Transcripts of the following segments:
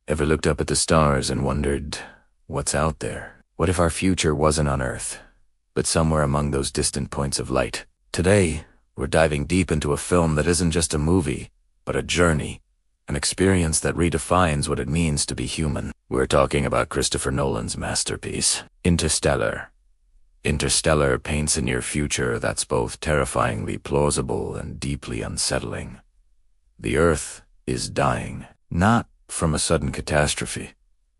Ever looked up at the stars and wondered, what's out there? What if our future wasn't on Earth, but somewhere among those distant points of light? Today, we're diving deep into a film that isn't just a movie, but a journey, an experience that redefines what it means to be human. We're talking about Christopher Nolan's masterpiece, Interstellar. Interstellar paints a near future that's both terrifyingly plausible and deeply unsettling. The Earth is dying, not from a sudden catastrophe,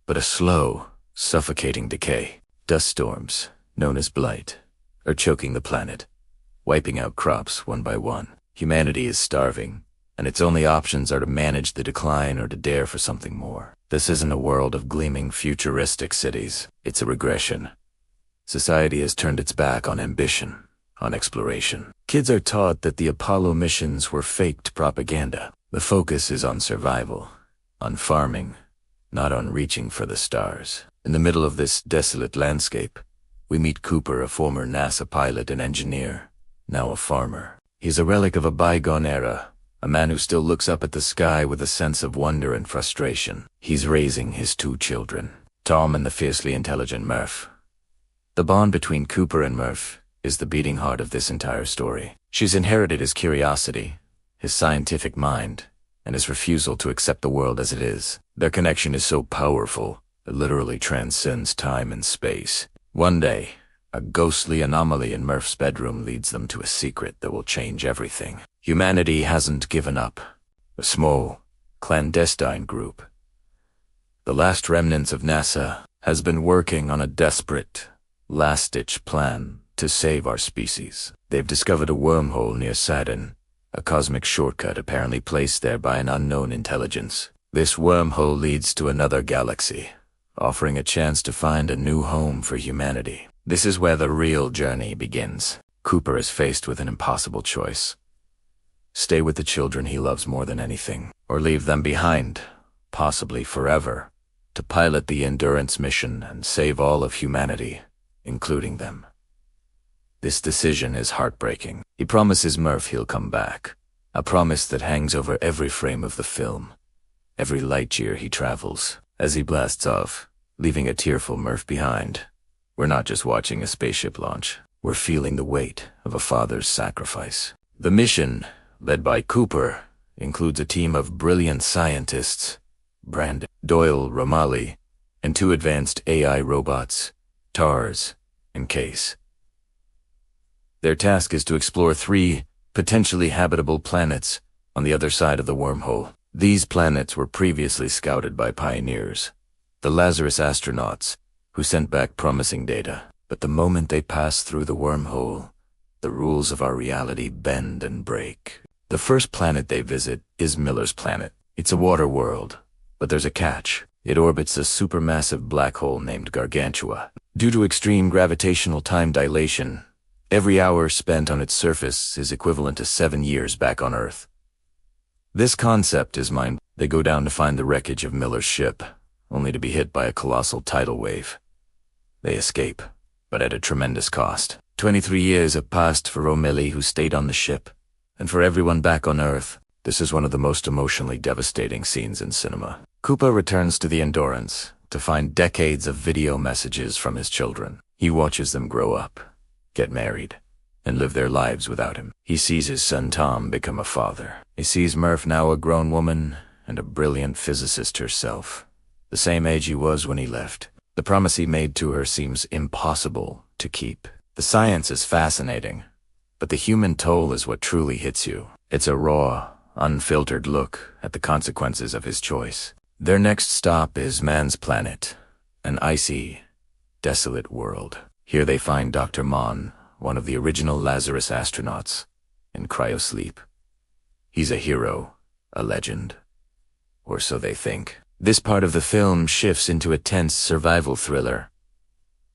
but a slow, suffocating decay. Dust storms, known as blight, are choking the planet, wiping out crops one by one. Humanity is starving, and its only options are to manage the decline or to dare for something more. This isn't a world of gleaming futuristic cities. It's a regression. Society has turned its back on ambition, on exploration. Kids are taught that the Apollo missions were faked propaganda. The focus is on survival, on farming, not on reaching for the stars. In the middle of this desolate landscape, we meet Cooper, a former NASA pilot and engineer, now a farmer. He's a relic of a bygone era, a man who still looks up at the sky with a sense of wonder and frustration. He's raising his two children, Tom and the fiercely intelligent Murph. The bond between Cooper and Murph is the beating heart of this entire story. She's inherited his curiosity, his scientific mind, and his refusal to accept the world as it is. Their connection is so powerful, it literally transcends time and space. One day, a ghostly anomaly in Murph's bedroom leads them to a secret that will change everything. Humanity hasn't given up. A small, clandestine group, the last remnants of NASA, has been working on a desperate, last-ditch plan to save our species. They've discovered a wormhole near Saturn, a cosmic shortcut apparently placed there by an unknown intelligence. This wormhole leads to another galaxy, offering a chance to find a new home for humanity. This is where the real journey begins. Cooper is faced with an impossible choice. Stay with the children he loves more than anything, or leave them behind, possibly forever, to pilot the Endurance mission and save all of humanity, including them. This decision is heartbreaking. He promises Murph he'll come back, a promise that hangs over every frame of the film, every light year he travels. As he blasts off, leaving a tearful Murph behind, we're not just watching a spaceship launch, we're feeling the weight of a father's sacrifice. The mission, led by Cooper, includes a team of brilliant scientists, Brandon, Doyle, Romali, and two advanced AI robots, TARS and Case. Their task is to explore 3 potentially habitable planets on the other side of the wormhole. These planets were previously scouted by pioneers, the Lazarus astronauts, who sent back promising data. But the moment they pass through the wormhole, the rules of our reality bend and break. The first planet they visit is Miller's planet. It's a water world, but there's a catch. It orbits a supermassive black hole named Gargantua. Due to extreme gravitational time dilation, every hour spent on its surface is equivalent to 7 years back on Earth. This concept is mind. They go down to find the wreckage of Miller's ship, only to be hit by a colossal tidal wave. They escape, but at a tremendous cost. 23 years have passed for Romilly, who stayed on the ship, and for everyone back on Earth. This is one of the most emotionally devastating scenes in cinema. Cooper returns to the Endurance to find decades of video messages from his children. He watches them grow up, get married, and live their lives without him. He sees his son Tom become a father. He sees Murph now a grown woman and a brilliant physicist herself, the same age he was when he left. The promise he made to her seems impossible to keep. The science is fascinating, but the human toll is what truly hits you. It's a raw, unfiltered look at the consequences of his choice. Their next stop is Man's planet, an icy, desolate world. Here they find Dr. Mon, one of the original Lazarus astronauts, in cryosleep. He's a hero, a legend, or so they think. This part of the film shifts into a tense survival thriller.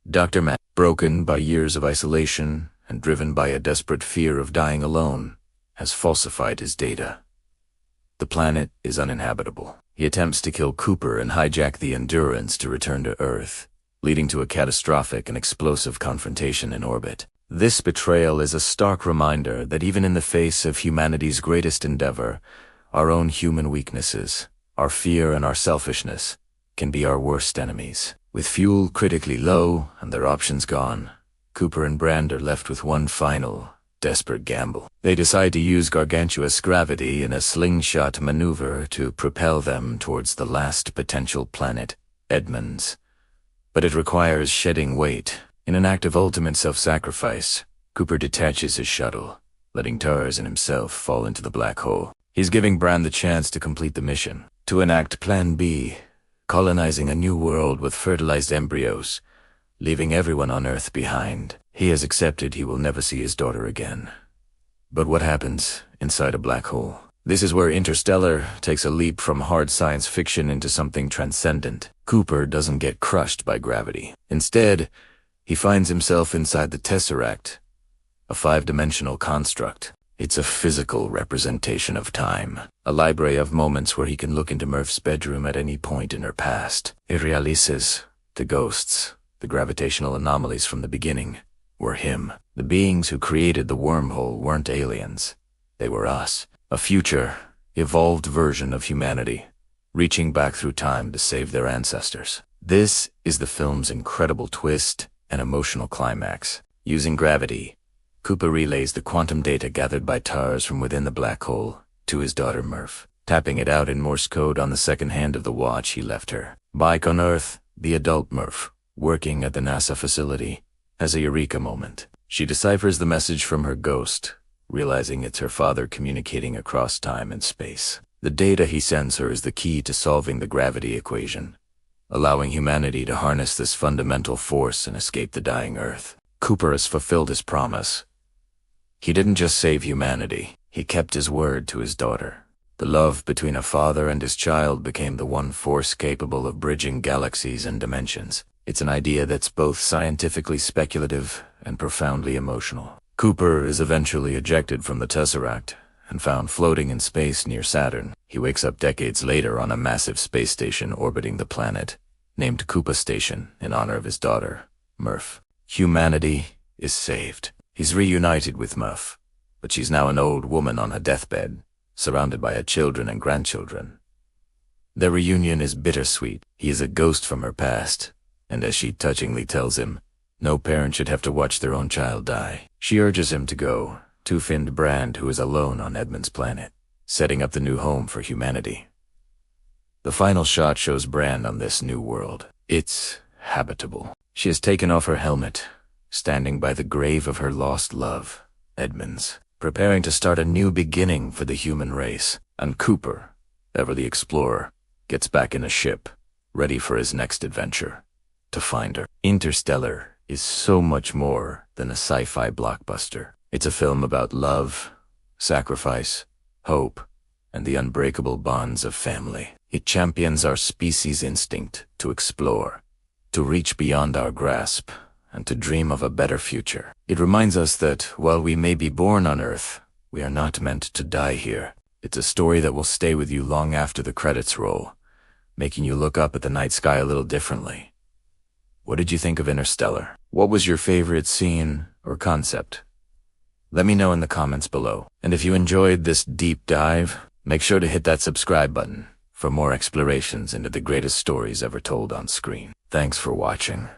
Dr. Matt, broken by years of isolation and driven by a desperate fear of dying alone, has falsified his data. The planet is uninhabitable. He attempts to kill Cooper and hijack the Endurance to return to Earth, leading to a catastrophic and explosive confrontation in orbit. This betrayal is a stark reminder that even in the face of humanity's greatest endeavor, our own human weaknesses Our fear and our selfishness can be our worst enemies. With fuel critically low and their options gone, Cooper and Brand are left with one final, desperate gamble. They decide to use gargantuous gravity in a slingshot maneuver to propel them towards the last potential planet, Edmonds. But it requires shedding weight. In an act of ultimate self-sacrifice, Cooper detaches his shuttle, letting Tars and himself fall into the black hole. He's giving Brand the chance to complete the mission, to enact Plan B, colonizing a new world with fertilized embryos, leaving everyone on Earth behind. He has accepted he will never see his daughter again. But what happens inside a black hole? This is where Interstellar takes a leap from hard science fiction into something transcendent. Cooper doesn't get crushed by gravity. Instead, he finds himself inside the Tesseract, a five-dimensional construct. It's a physical representation of time, a library of moments where he can look into Murph's bedroom at any point in her past. Irrealices, the ghosts, the gravitational anomalies from the beginning, were him. The beings who created the wormhole weren't aliens. They were us, a future, evolved version of humanity, reaching back through time to save their ancestors. This is the film's incredible twist and emotional climax. Using gravity, Cooper relays the quantum data gathered by Tars from within the black hole to his daughter Murph, tapping it out in Morse code on the second hand of the watch he left her. Back on Earth, the adult Murph, working at the NASA facility, has a eureka moment. She deciphers the message from her ghost, realizing it's her father communicating across time and space. The data he sends her is the key to solving the gravity equation, allowing humanity to harness this fundamental force and escape the dying Earth. Cooper has fulfilled his promise. He didn't just save humanity, he kept his word to his daughter. The love between a father and his child became the one force capable of bridging galaxies and dimensions. It's an idea that's both scientifically speculative and profoundly emotional. Cooper is eventually ejected from the Tesseract and found floating in space near Saturn. He wakes up decades later on a massive space station orbiting the planet, named Koopa Station in honor of his daughter, Murph. Humanity is saved. He's reunited with Murph, but she's now an old woman on her deathbed, surrounded by her children and grandchildren. Their reunion is bittersweet. He is a ghost from her past, and as she touchingly tells him, no parent should have to watch their own child die. She urges him to go, two-finned Brand who is alone on Edmund's planet, setting up the new home for humanity. The final shot shows Brand on this new world. It's habitable. She has taken off her helmet, standing by the grave of her lost love, Edmonds, preparing to start a new beginning for the human race. And Cooper, ever the explorer, gets back in a ship, ready for his next adventure, to find her. Interstellar is so much more than a sci-fi blockbuster. It's a film about love, sacrifice, hope, and the unbreakable bonds of family. It champions our species' instinct to explore, to reach beyond our grasp, and to dream of a better future. It reminds us that while we may be born on Earth, we are not meant to die here. It's a story that will stay with you long after the credits roll, making you look up at the night sky a little differently. What did you think of Interstellar? What was your favorite scene or concept? Let me know in the comments below. And if you enjoyed this deep dive, make sure to hit that subscribe button for more explorations into the greatest stories ever told on screen. Thanks for watching.